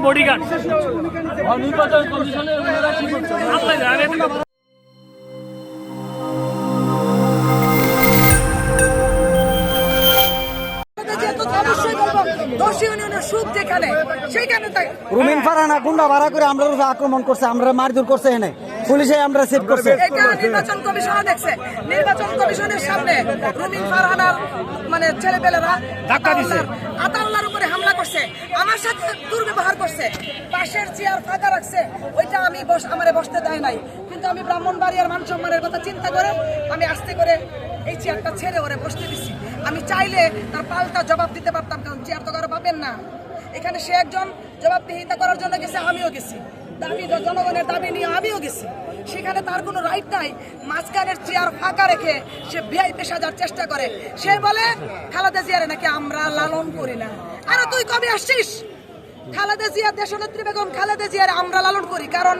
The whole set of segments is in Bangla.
বডিগার্ড রুমিন ফারহানা গুন্ডা ভাড়া করে আমরা আক্রমণ করছে, আমরা মারধর করছে, এনে পুলিশে আমরা সেভ করছে। নির্বাচন কমিশন দেখছে, নির্বাচন কমিশনের সামনে রুমিন ফারহানার মানে ছেলেপেলেরা ধাক্কা দিছে, আতাউল্লাহর উপরে হামলা করছে, আমার সাথে দুর্ব্যবহার করছে, পাশের চেয়ার ফাঁকা রাখছে, ওইটা আমি আমারে বসতে দেয় নাই। কিন্তু আমি ব্রাহ্মণবাড়িয়ার মান সম্মানের কথা চিন্তা করে আমি আস্তে করে এই চেয়ারটা ছেড়ে ওরে বসতে দিছি। আমি চাইলে তার পাল্টা জবাব দিতে পারতাম, কারণ চেয়ার তো কারো পাবেন না। এখানে সে একজন জবাবদিহিতা করার জন্য গেছে, আমিও গেছি, দাবি জনগণের দাবি নিয়ে আমিও গেছি। সেখানে তার কোনো রাইট নাই। মাঝখানের চেয়ার ফাঁকা রেখে সে ভিআইপি সাজার চেষ্টা করে। সে বলে খালেদা জিয়ারে নাকি আমরা লালন করি না। আরে তুই কবে আসছিস? খালেদা জিয়া, দেশনেত্রী বেগম খালেদা জিয়ারে আমরা লালন করি, কারণ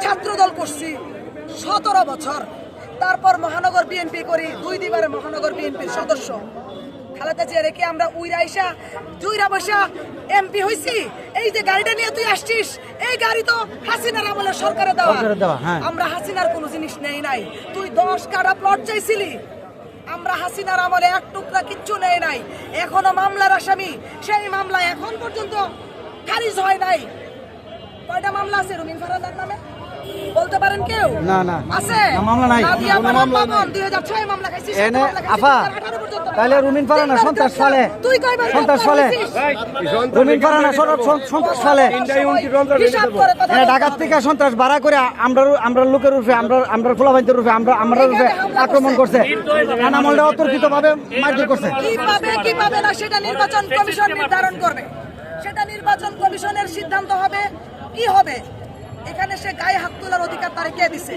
ছাত্রদল করছি 17 বছর, তারপর মহানগর বিএনপি করি, 2 বারে মহানগর বিএনপির সদস্য। খালেদা জিয়া রেখে আমরা উইরা আইসা জুইরা বসা এমপি হইছি। এই যে গাড়িটা নিয়ে তুই আসছিস, এই গাড়ি তো হাসিনার আমলে সরকারে দেওয়া। আমরা হাসিনার কোনো জিনিস নেই নাই। তুই 10 কাঠা প্লট চাইছিলি, আমরা হাসিনার আমলে 1 টুকরা কিচ্ছু নেই নাই। এখনো মামলার আসামি, সেই মামলা এখন পর্যন্ত খারিজ হয় নাই। কয়টা মামলা আছে রুমিন ফারহানার নামে বলতে পারেন কেউ? না না আছে, মামলা নাই, কোনো মামলা নাই। 2006 মামলা খাইছিস, এনে আফা তাহলে রুমিন ফারহানা সন্ত্রাস ফলে, তুই কয়বার সন্ত্রাস ফলে, রুমিন ফারহানা সন্ত্রাস ফলে, ঢাকার থেকে সন্ত্রাস ভাড়া করে আমরা লোকের রূপে, আমরা ফোলাবাইদের রূপে, আমরা রূপে আক্রমণ করছে, আমলটা অতর্কিত ভাবে মারধর করছে। কিভাবে না সেটা নির্বাচন কমিশন নির্ধারণ করবে, সেটা নির্বাচন কমিশনের সিদ্ধান্ত হবে কি হবে। এখানে সে গায়ে হাত তোলার অধিকার তারে কে দিছে?